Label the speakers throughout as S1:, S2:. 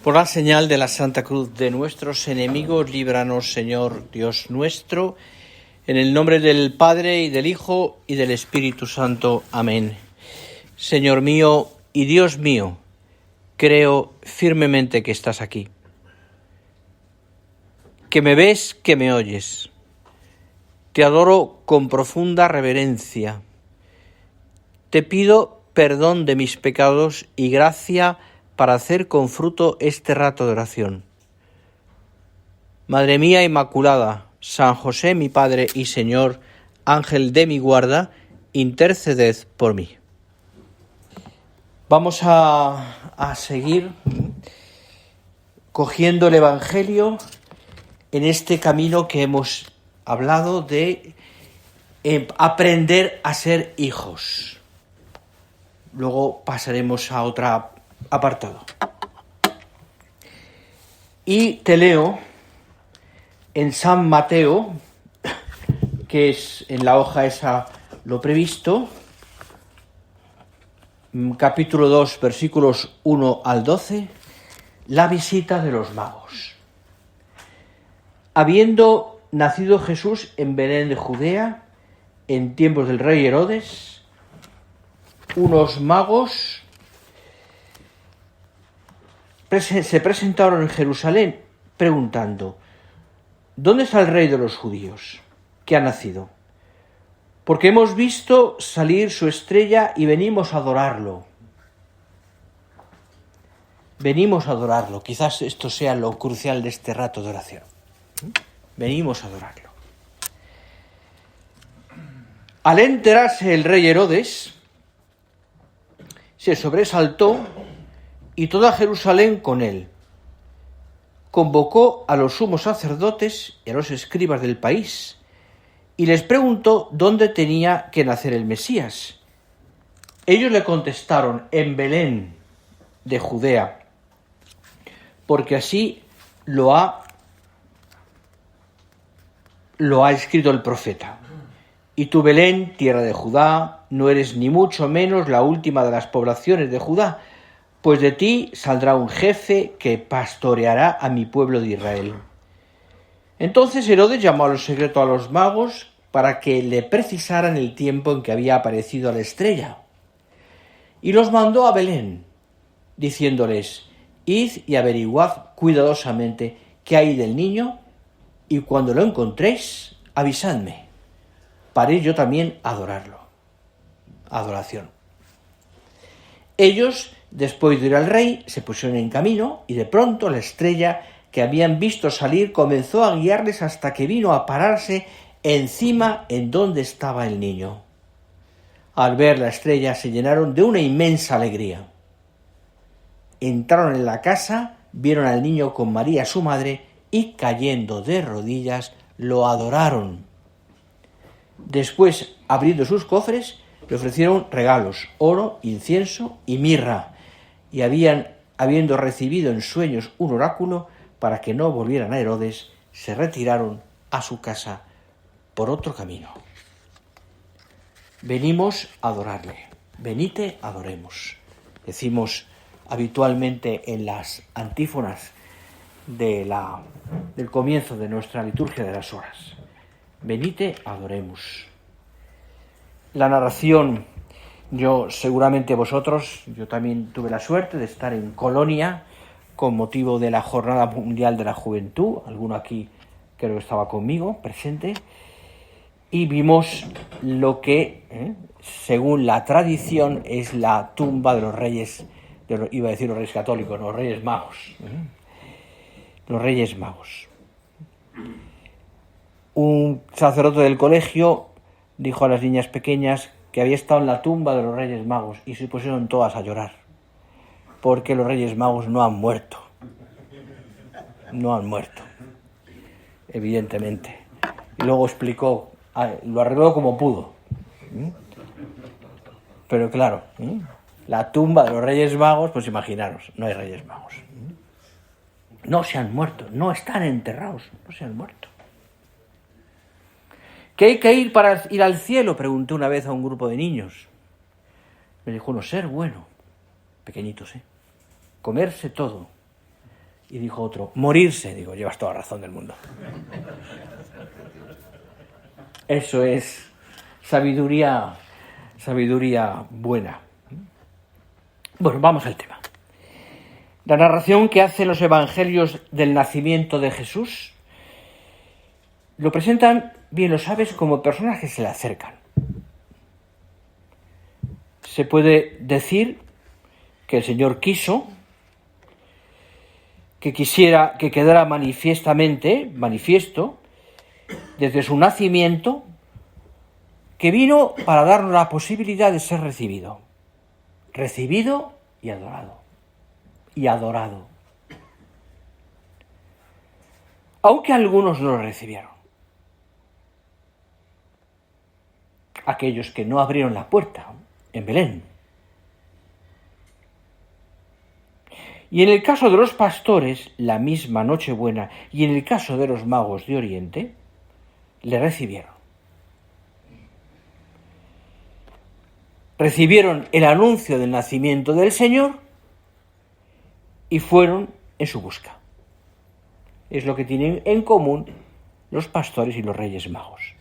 S1: Por la señal de la Santa Cruz de nuestros enemigos, líbranos, Señor Dios nuestro, en el nombre del Padre, y del Hijo, y del Espíritu Santo. Amén. Señor mío y Dios mío, creo firmemente que estás aquí, que me ves, que me oyes. Te adoro con profunda reverencia. Te pido perdón de mis pecados y gracia para hacer con fruto este rato de oración. Madre mía Inmaculada, San José mi Padre y Señor, Ángel de mi guarda, interceded por mí. Vamos a seguir cogiendo el Evangelio en este camino que hemos hablado de aprender a ser hijos. Luego pasaremos a otro apartado. Y te leo en San Mateo, que es en la hoja esa lo previsto, capítulo 2, versículos 1 al 12, la visita de los magos. Habiendo nacido Jesús en Belén de Judea, en tiempos del rey Herodes, unos magos se presentaron en Jerusalén preguntando: ¿dónde está el rey de los judíos que ha nacido? Porque hemos visto salir su estrella y venimos a adorarlo. Venimos a adorarlo. Quizás esto sea lo crucial de este rato de oración. Venimos a adorarlo. Al enterarse el rey Herodes, se sobresaltó y toda Jerusalén con él. Convocó a los sumos sacerdotes y a los escribas del país y les preguntó dónde tenía que nacer el Mesías. Ellos le contestaron: en Belén de Judea, porque así lo ha escrito el profeta. Y tú, Belén, tierra de Judá, no eres ni mucho menos la última de las poblaciones de Judá, pues de ti saldrá un jefe que pastoreará a mi pueblo de Israel. Entonces Herodes llamó a lo secreto a los magos para que le precisaran el tiempo en que había aparecido la estrella. Y los mandó a Belén, diciéndoles: id y averiguad cuidadosamente qué hay del niño, y cuando lo encontréis, avisadme, para ir yo también a adorarlo. Adoración. Ellos, después de ir al rey, se pusieron en camino, y de pronto la estrella que habían visto salir comenzó a guiarles hasta que vino a pararse encima en donde estaba el niño. Al ver la estrella se llenaron de una inmensa alegría. Entraron en la casa, vieron al niño con María su madre y, cayendo de rodillas, lo adoraron. Después, abriendo sus cofres, le ofrecieron regalos: oro, incienso y mirra, y habiendo recibido en sueños un oráculo para que no volvieran a Herodes, se retiraron a su casa por otro camino. Venimos a adorarle. Venite, adoremos. Decimos habitualmente en las antífonas del comienzo de nuestra liturgia de las horas. Venite, adoremos. La narración, yo también tuve la suerte de estar en Colonia con motivo de la Jornada Mundial de la Juventud. Alguno aquí creo que estaba conmigo, presente, y vimos lo que, según la tradición, es la tumba de los reyes, iba a decir los reyes católicos, no, los reyes magos. Los reyes magos. Un sacerdote del colegio dijo a las niñas pequeñas que había estado en la tumba de los reyes magos y se pusieron todas a llorar, porque los reyes magos no han muerto. No han muerto, evidentemente. Y luego explicó, lo arregló como pudo. Pero claro, la tumba de los reyes magos, pues imaginaros, no hay reyes magos. No se han muerto, no están enterrados, no se han muerto. ¿Qué hay que ir para ir al cielo?, pregunté una vez a un grupo de niños. Me dijo uno: ser bueno, pequeñitos, comerse todo, Y dijo otro, morirse. Digo, llevas toda la razón del mundo. Eso es sabiduría buena. Bueno, vamos al tema. La narración que hacen los evangelios del nacimiento de Jesús lo presentan, bien lo sabes, como personas que se le acercan. Se puede decir que el Señor quiso que quedara manifiesto desde su nacimiento, que vino para darnos la posibilidad de ser recibido y adorado. Aunque algunos no lo recibieron. Aquellos que no abrieron la puerta en Belén. Y en el caso de los pastores, la misma Nochebuena, y en el caso de los magos de Oriente, le recibieron. Recibieron el anuncio del nacimiento del Señor y fueron en su busca. Es lo que tienen en común los pastores y los reyes magos.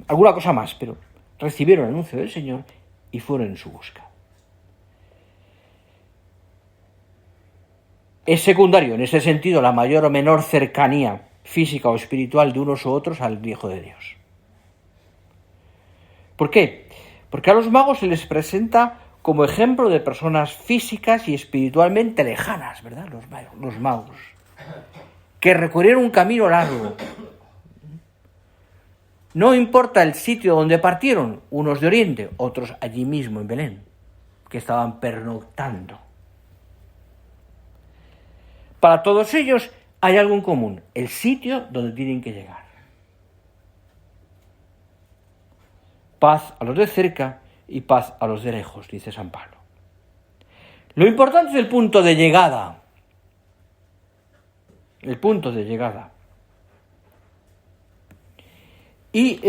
S1: Alguna cosa más, pero recibieron el anuncio del Señor y fueron en su busca. Es secundario, en ese sentido, la mayor o menor cercanía física o espiritual de unos u otros al Hijo de Dios. ¿Por qué? Porque a los magos se les presenta como ejemplo de personas físicas y espiritualmente lejanas, ¿verdad? Los magos, que recorrieron un camino largo. No importa el sitio donde partieron, unos de Oriente, otros allí mismo en Belén, que estaban pernoctando. Para todos ellos hay algo en común, el sitio donde tienen que llegar. Paz a los de cerca y paz a los de lejos, dice San Pablo. Lo importante es el punto de llegada. El punto de llegada. Y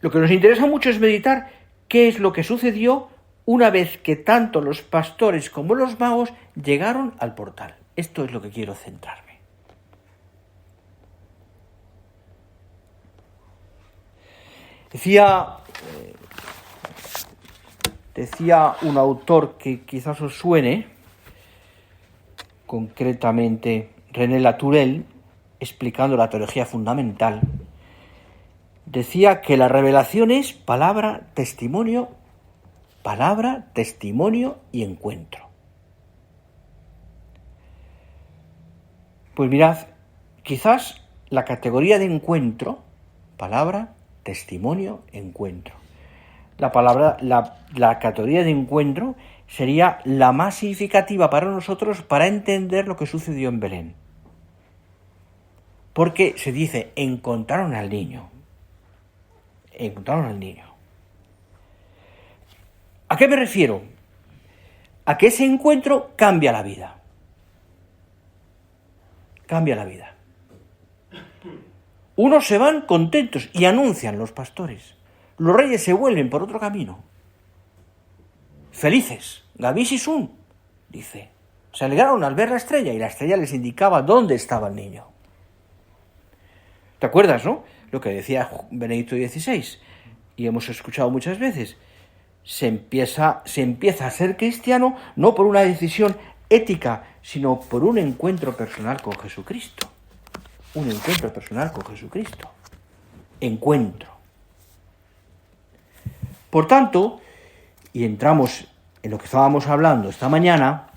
S1: lo que nos interesa mucho es meditar qué es lo que sucedió una vez que tanto los pastores como los magos llegaron al portal. Esto es lo que quiero centrarme. Decía un autor que quizás os suene, concretamente René Latourelle, explicando la teología fundamental, decía que la revelación es palabra, testimonio y encuentro. Pues mirad, quizás la categoría de encuentro, palabra, testimonio, encuentro. La categoría de encuentro sería la más significativa para nosotros para entender lo que sucedió en Belén. Porque se dice, encontraron al niño. ¿A qué me refiero? A que ese encuentro cambia la vida. Unos se van contentos y anuncian los pastores. Los reyes se vuelven por otro camino. Felices, Gavis y Sun, dice. Se alegraron al ver la estrella y la estrella les indicaba dónde estaba el niño. ¿Te acuerdas, no? Lo que decía Benedicto XVI, y hemos escuchado muchas veces. Se empieza a ser cristiano no por una decisión ética, sino por un encuentro personal con Jesucristo. Encuentro. Por tanto, y entramos en lo que estábamos hablando esta mañana,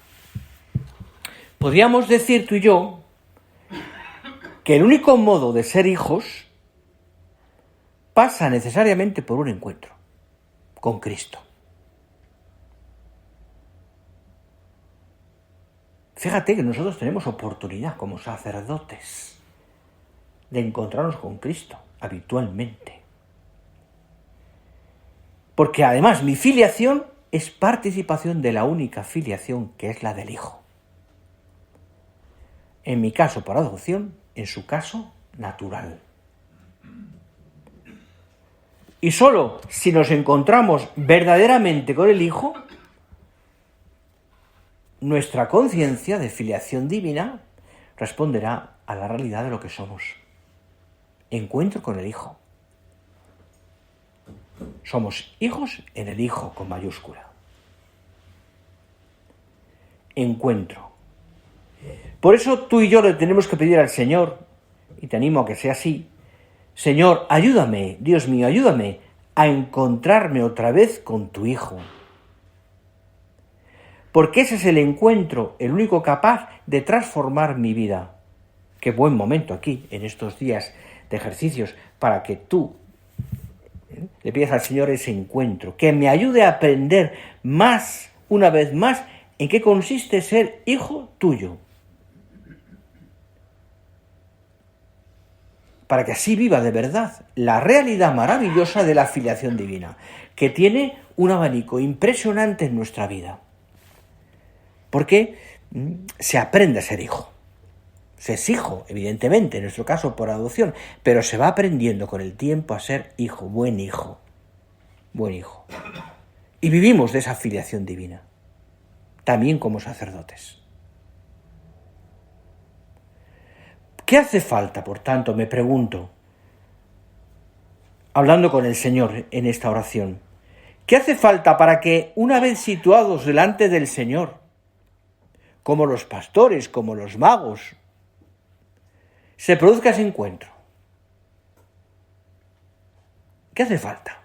S1: podríamos decir tú y yo que el único modo de ser hijos pasa necesariamente por un encuentro con Cristo. Fíjate que nosotros tenemos oportunidad como sacerdotes de encontrarnos con Cristo habitualmente. Porque además mi filiación es participación de la única filiación que es la del Hijo. En mi caso por adopción, en su caso natural. Y solo si nos encontramos verdaderamente con el Hijo, nuestra conciencia de filiación divina responderá a la realidad de lo que somos. Encuentro con el Hijo. Somos hijos en el Hijo con mayúscula. Encuentro. Por eso tú y yo le tenemos que pedir al Señor, y te animo a que sea así: Señor, ayúdame, Dios mío, ayúdame a encontrarme otra vez con tu Hijo. Porque ese es el encuentro, el único capaz de transformar mi vida. Qué buen momento aquí, en estos días de ejercicios, para que tú le pidas al Señor ese encuentro, que me ayude a aprender más, una vez más, en qué consiste ser hijo tuyo. Para que así viva de verdad la realidad maravillosa de la filiación divina, que tiene un abanico impresionante en nuestra vida. Porque se aprende a ser hijo. Se es hijo, evidentemente, en nuestro caso por adopción, pero se va aprendiendo con el tiempo a ser hijo, buen hijo. Buen hijo. Y vivimos de esa filiación divina, también como sacerdotes. ¿Qué hace falta, por tanto, me pregunto, hablando con el Señor en esta oración? ¿Qué hace falta para que, una vez situados delante del Señor, como los pastores, como los magos, se produzca ese encuentro? ¿Qué hace falta?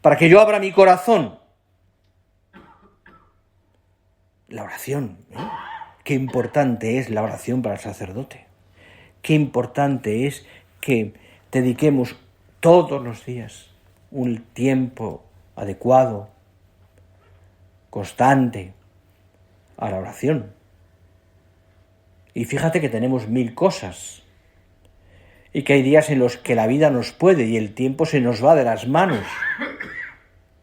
S1: Para que yo abra mi corazón. La oración, ¿eh? Qué importante es la oración para el sacerdote. Qué importante es que dediquemos todos los días un tiempo adecuado, constante, a la oración. Y fíjate que tenemos 1000 cosas y que hay días en los que la vida nos puede y el tiempo se nos va de las manos.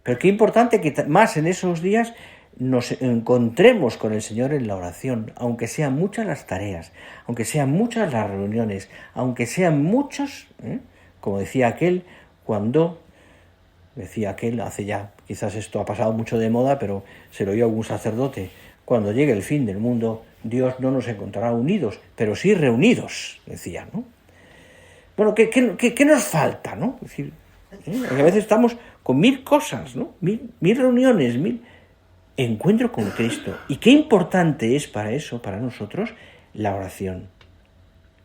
S1: Pero qué importante que más en esos días nos encontremos con el Señor en la oración, aunque sean muchas las tareas, aunque sean muchas las reuniones, aunque sean muchos, como decía aquel, hace ya, quizás esto ha pasado mucho de moda, pero se lo oyó algún sacerdote: cuando llegue el fin del mundo, Dios no nos encontrará unidos, pero sí reunidos, decía, ¿no? Bueno, ¿qué nos falta, no? Es decir, a veces estamos con 1000 cosas, ¿no? Mil reuniones, 1000... Encuentro con Cristo. Y qué importante es para eso, para nosotros, la oración.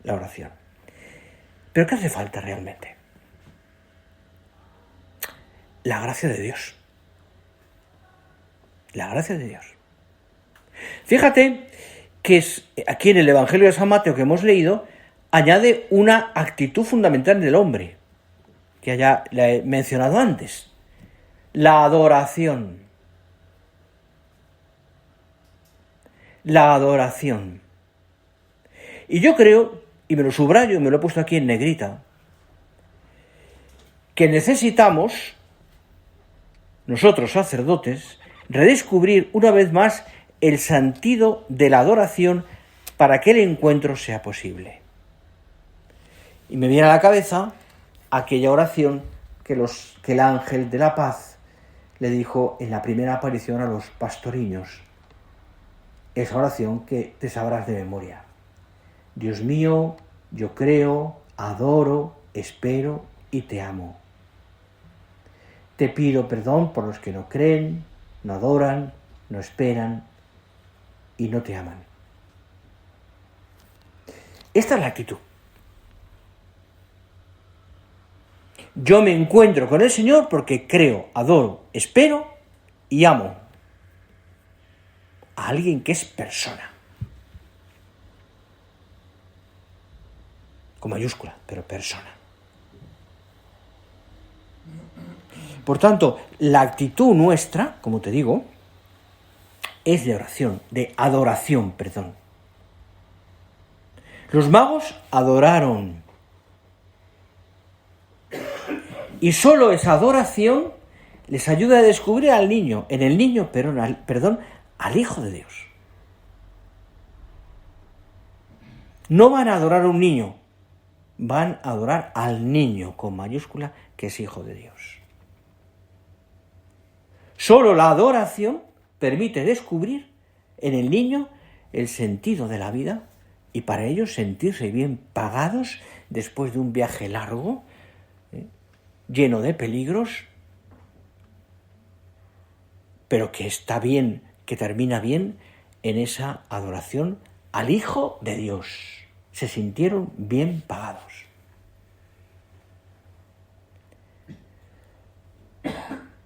S1: La oración. ¿Pero qué hace falta realmente? La gracia de Dios. La gracia de Dios. Fíjate que aquí en el Evangelio de San Mateo que hemos leído, añade una actitud fundamental del hombre, que ya la he mencionado antes: la adoración. La adoración. Y yo creo, y me lo subrayo, me lo he puesto aquí en negrita, que necesitamos, nosotros sacerdotes, redescubrir una vez más el sentido de la adoración para que el encuentro sea posible. Y me viene a la cabeza aquella oración que el ángel de la paz le dijo en la primera aparición a los pastoriños. Esa oración que te sabrás de memoria. Dios mío, yo creo, adoro, espero y te amo. Te pido perdón por los que no creen, no adoran, no esperan y no te aman. Esta es la actitud. Yo me encuentro con el Señor porque creo, adoro, espero y amo a alguien que es persona. Con mayúscula, pero persona. Por tanto, la actitud nuestra, como te digo, es de oración, de adoración, perdón. Los magos adoraron. Y solo esa adoración les ayuda a descubrir al niño, en el niño, al Hijo de Dios. No van a adorar a un niño, van a adorar al niño, con mayúscula, que es Hijo de Dios. Solo la adoración permite descubrir en el niño el sentido de la vida y para ello sentirse bien pagados después de un viaje largo, lleno de peligros, pero que está bien, que termina bien en esa adoración al Hijo de Dios. Se sintieron bien pagados.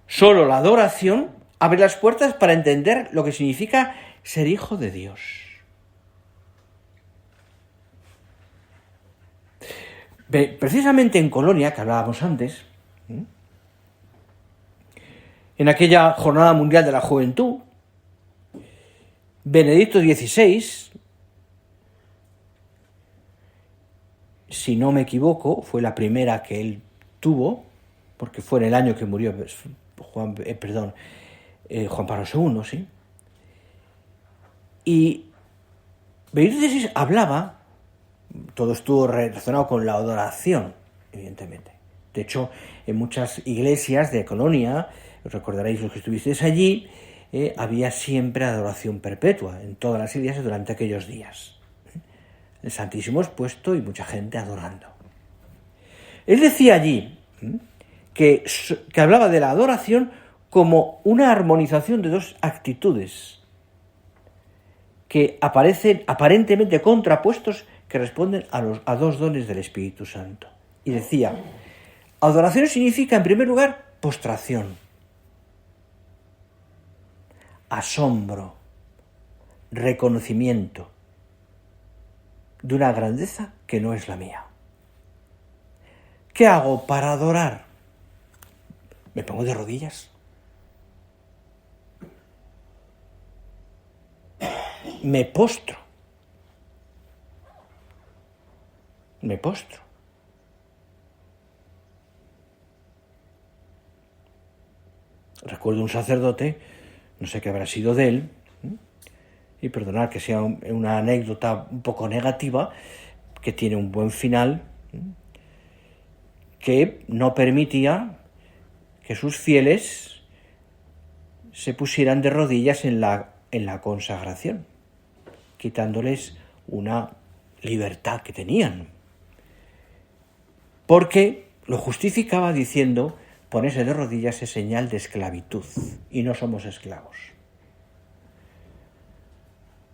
S1: Solo la adoración abre las puertas para entender lo que significa ser hijo de Dios. Precisamente en Colonia, que hablábamos antes, en aquella Jornada Mundial de la Juventud, Benedicto XVI, si no me equivoco, fue la primera que él tuvo, porque fue en el año que murió Juan Pablo II, ¿sí? Y Benedicto XVI hablaba, todo estuvo relacionado con la adoración, evidentemente. De hecho, en muchas iglesias de Colonia, os recordaréis los que estuvisteis allí, había siempre adoración perpetua en todas las iglesias durante aquellos días. El Santísimo expuesto y mucha gente adorando. Él decía allí que hablaba de la adoración como una armonización de dos actitudes que aparecen aparentemente contrapuestos que responden a dos dones del Espíritu Santo. Y decía, adoración significa en primer lugar postración, asombro, reconocimiento de una grandeza que no es la mía. ¿Qué hago para adorar? Me pongo de rodillas. Me postro. Recuerdo un sacerdote, no sé qué habrá sido de él, y perdonad que sea una anécdota un poco negativa, que tiene un buen final, que no permitía que sus fieles se pusieran de rodillas en la consagración, quitándoles una libertad que tenían. Porque lo justificaba diciendo, ponerse de rodillas es señal de esclavitud, y no somos esclavos.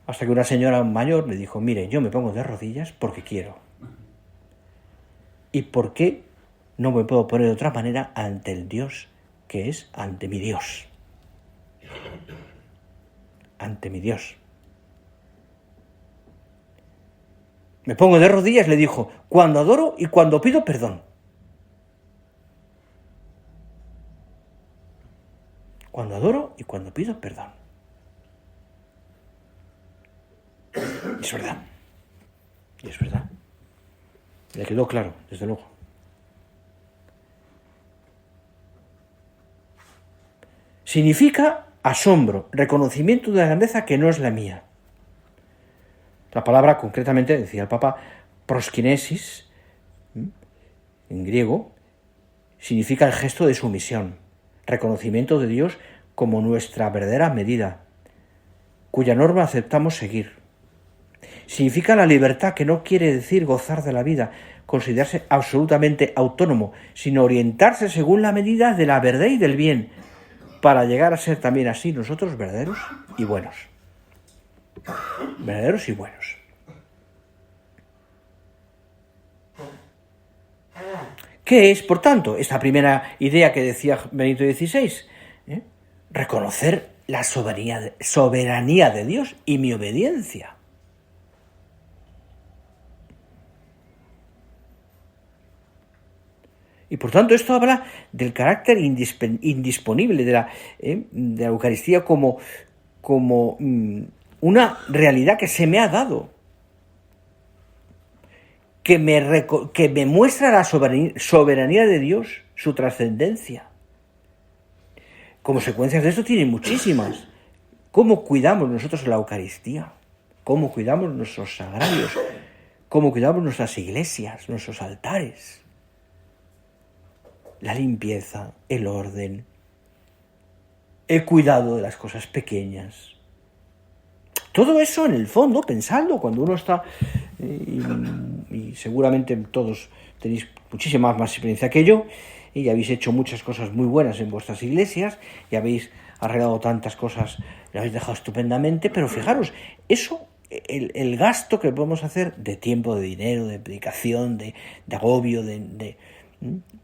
S1: Hasta que una señora mayor le dijo, mire, yo me pongo de rodillas porque quiero. ¿Y por qué no me puedo poner de otra manera ante el Dios que es ante mi Dios? Ante mi Dios. Me pongo de rodillas, le dijo, cuando adoro y cuando pido perdón. Cuando adoro y cuando pido perdón. Es verdad. Y es verdad. Le quedó claro, desde luego. Significa asombro, reconocimiento de la grandeza que no es la mía. La palabra, concretamente, decía el Papa, proskinesis, en griego, significa el gesto de sumisión, reconocimiento de Dios como nuestra verdadera medida, cuya norma aceptamos seguir. Significa la libertad, que no quiere decir gozar de la vida, considerarse absolutamente autónomo, sino orientarse según la medida de la verdad y del bien, para llegar a ser también así nosotros verdaderos y buenos. Verdaderos y buenos. ¿Qué es, por tanto, esta primera idea que decía Benedicto XVI? Reconocer la soberanía de Dios y mi obediencia. Y por tanto esto habla del carácter indisponible de la Eucaristía como una realidad que se me ha dado, que me muestra la soberanía de Dios, su trascendencia. Consecuencias de esto tienen muchísimas. ¿Cómo cuidamos nosotros la Eucaristía? ¿Cómo cuidamos nuestros sagrarios? ¿Cómo cuidamos nuestras iglesias, nuestros altares? La limpieza, el orden. He cuidado de las cosas pequeñas. Todo eso, en el fondo, pensadlo, cuando uno está, y seguramente todos tenéis muchísima más experiencia que yo, y habéis hecho muchas cosas muy buenas en vuestras iglesias, y habéis arreglado tantas cosas, lo habéis dejado estupendamente, pero fijaros, eso, el gasto que podemos hacer de tiempo, de dinero, de dedicación, de agobio,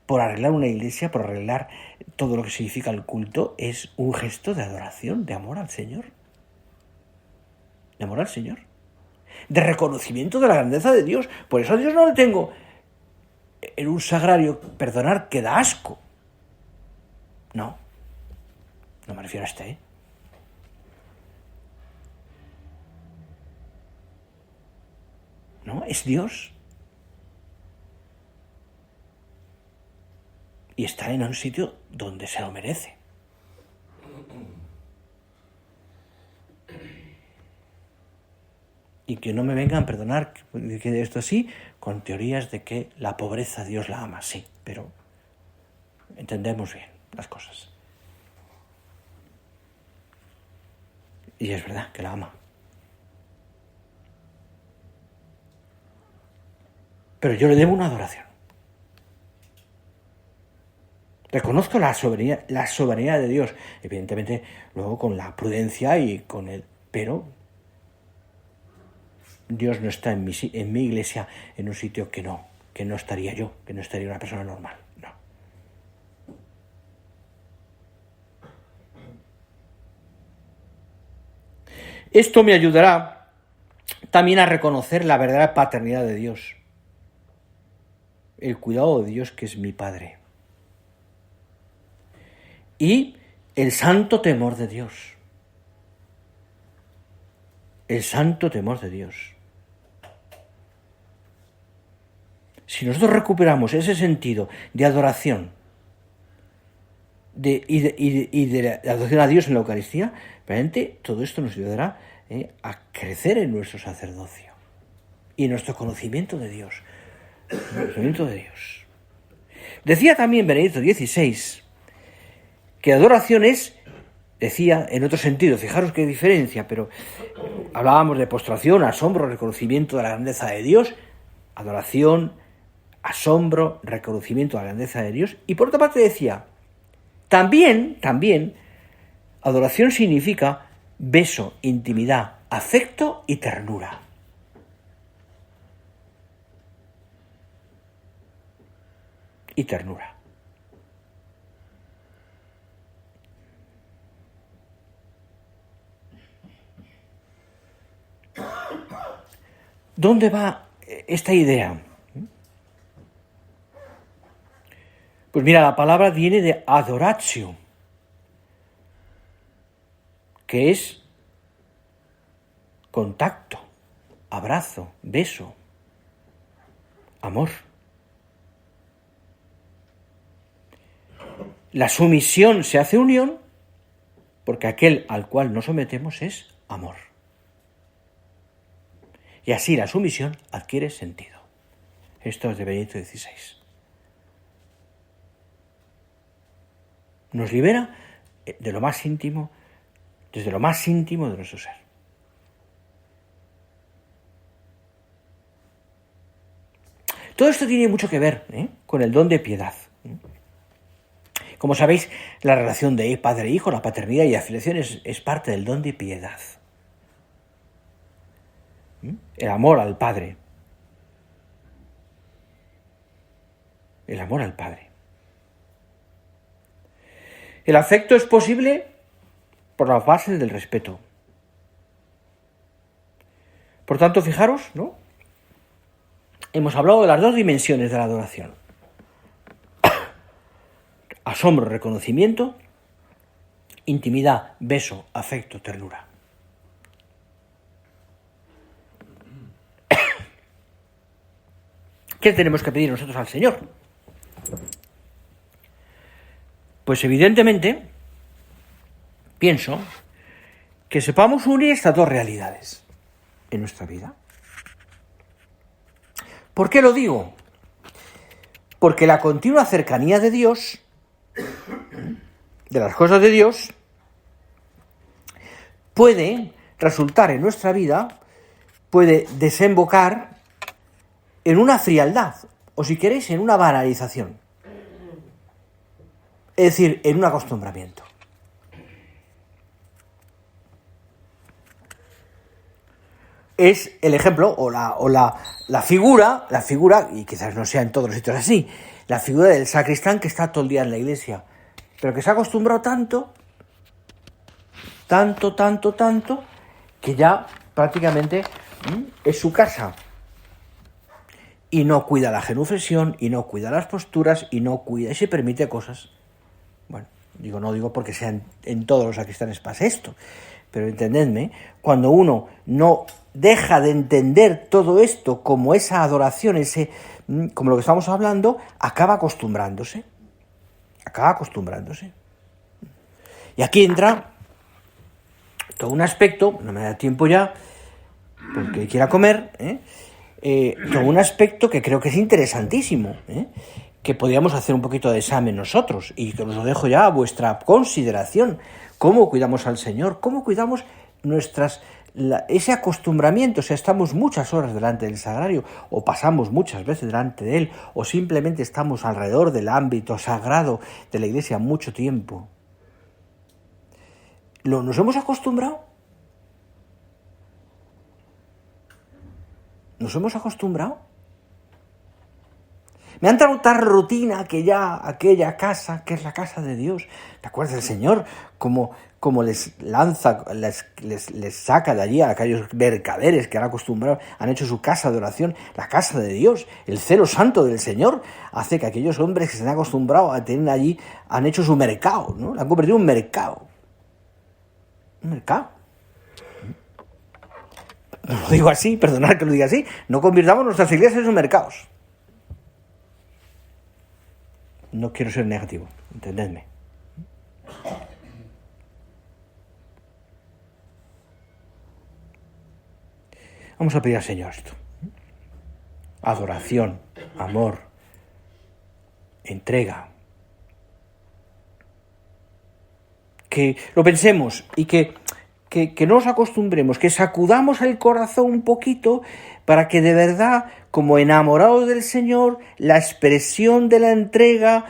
S1: por arreglar una iglesia, por arreglar todo lo que significa el culto, es un gesto de adoración, de amor al Señor. De amor al Señor. De reconocimiento de la grandeza de Dios. Por eso a Dios no le tengo en un sagrario, perdonar, que da asco. No me refiero a este, No, es Dios. Y está en un sitio donde se lo merece. Y que no me vengan a perdonar que esto así, con teorías de que la pobreza Dios la ama, sí, pero entendemos bien las cosas. Y es verdad que la ama. Pero yo le debo una adoración. Reconozco la soberanía de Dios, evidentemente luego con la prudencia y con el... Pero Dios no está en mi iglesia en un sitio que no estaría yo, que no estaría una persona normal, no. Esto me ayudará también a reconocer la verdadera paternidad de Dios, el cuidado de Dios que es mi Padre, y el santo temor de Dios. El santo temor de Dios. Si nosotros recuperamos ese sentido de adoración y de la adoración a Dios en la Eucaristía, realmente todo esto nos ayudará a crecer en nuestro sacerdocio y en nuestro conocimiento de Dios. Decía también Benedicto XVI que adoración es, decía en otro sentido, fijaros qué diferencia, pero hablábamos de postración, asombro, reconocimiento de la grandeza de Dios, adoración, asombro, reconocimiento de la grandeza de Dios, y por otra parte decía, también, adoración significa beso, intimidad, afecto y ternura. Y ternura. ¿Dónde va esta idea? Pues mira, la palabra viene de adoratio, que es contacto, abrazo, beso, amor. La sumisión se hace unión porque aquel al cual nos sometemos es amor. Y así la sumisión adquiere sentido. Esto es de Benedicto XVI. Nos libera de lo más íntimo, desde lo más íntimo de nuestro ser. Todo esto tiene mucho que ver con el don de piedad. Como sabéis, la relación de padre e hijo, la paternidad y la filiación es parte del don de piedad. El amor al Padre. El amor al Padre. El afecto es posible por las bases del respeto. Por tanto, fijaros, ¿no? Hemos hablado de las dos dimensiones de la adoración. Asombro, reconocimiento, intimidad, beso, afecto, ternura. ¿Qué tenemos que pedir nosotros al Señor? Pues evidentemente, pienso que sepamos unir estas dos realidades en nuestra vida. ¿Por qué lo digo? Porque la continua cercanía de Dios, de las cosas de Dios, puede resultar en nuestra vida, puede desembocar en una frialdad, o si queréis, en una banalización. Es decir, en un acostumbramiento. Es el ejemplo o la figura, y quizás no sea en todos los sitios así, la figura del sacristán que está todo el día en la iglesia, pero que se ha acostumbrado tanto, que ya prácticamente es su casa. Y no cuida la genuflexión, y no cuida las posturas, y se permite cosas. Bueno, no digo porque sea en todos los sacristanes pase esto, pero entendedme, cuando uno no deja de entender todo esto como esa adoración, como lo que estamos hablando, acaba acostumbrándose. Y aquí entra todo un aspecto, no me da tiempo ya, porque quiera comer, todo un aspecto que creo que es interesantísimo, que podríamos hacer un poquito de examen nosotros, y que os lo dejo ya a vuestra consideración. ¿Cómo cuidamos al Señor? ¿Cómo cuidamos ese acostumbramiento? O sea, estamos muchas horas delante del sagrario, o pasamos muchas veces delante de él, o simplemente estamos alrededor del ámbito sagrado de la iglesia mucho tiempo. ¿Nos hemos acostumbrado? ¿Nos hemos acostumbrado? Me han entrado tal rutina que ya aquella casa, que es la casa de Dios, ¿te acuerdas del Señor? Como les lanza, les saca de allí a aquellos mercaderes que han acostumbrado, han hecho su casa de oración, la casa de Dios, el celo santo del Señor, hace que aquellos hombres que se han acostumbrado a tener allí, han hecho su mercado, ¿no? La han convertido en un mercado. Un mercado. Lo digo así, perdonad que lo diga así, no convirtamos nuestras iglesias en mercados. No quiero ser negativo, entendedme. Vamos a pedir al Señor esto. Adoración, amor, entrega. Que lo pensemos y que no nos acostumbremos, que sacudamos el corazón un poquito para que de verdad, como enamorados del Señor, la expresión de la entrega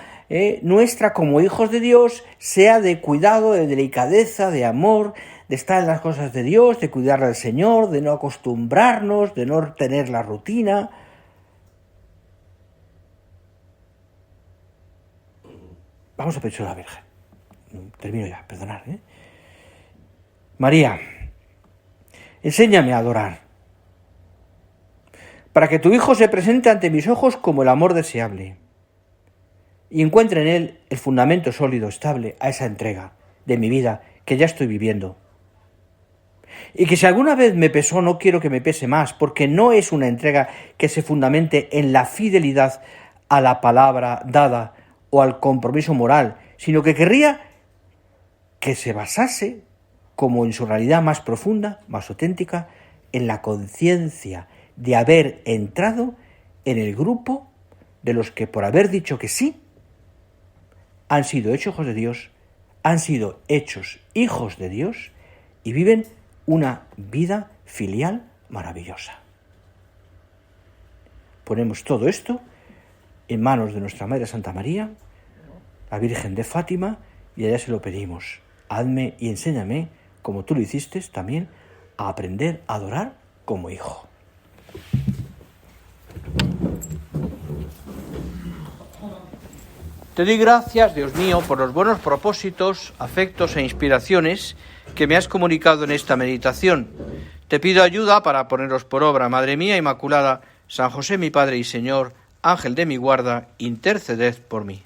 S1: nuestra como hijos de Dios sea de cuidado, de delicadeza, de amor, de estar en las cosas de Dios, de cuidar al Señor, de no acostumbrarnos, de no tener la rutina. Vamos a pedir a la Virgen. Termino ya, perdonad. María, enséñame a adorar, para que tu Hijo se presente ante mis ojos como el amor deseable y encuentre en él el fundamento sólido, estable a esa entrega de mi vida que ya estoy viviendo. Y que si alguna vez me pesó, no quiero que me pese más, porque no es una entrega que se fundamente en la fidelidad a la palabra dada o al compromiso moral, sino que querría que se basase, como en su realidad más profunda, más auténtica, en la conciencia de haber entrado en el grupo de los que por haber dicho que sí, han sido hechos hijos de Dios, han sido hechos hijos de Dios y viven una vida filial maravillosa. Ponemos todo esto en manos de nuestra Madre Santa María, la Virgen de Fátima, y a ella se lo pedimos. Hazme y enséñame, como tú lo hiciste también, a aprender a adorar como hijo. Te doy gracias, Dios mío, por los buenos propósitos, afectos e inspiraciones que me has comunicado en esta meditación. Te pido ayuda para ponerlos por obra. Madre mía Inmaculada, San José mi Padre y Señor, Ángel de mi guarda, interceded por mí.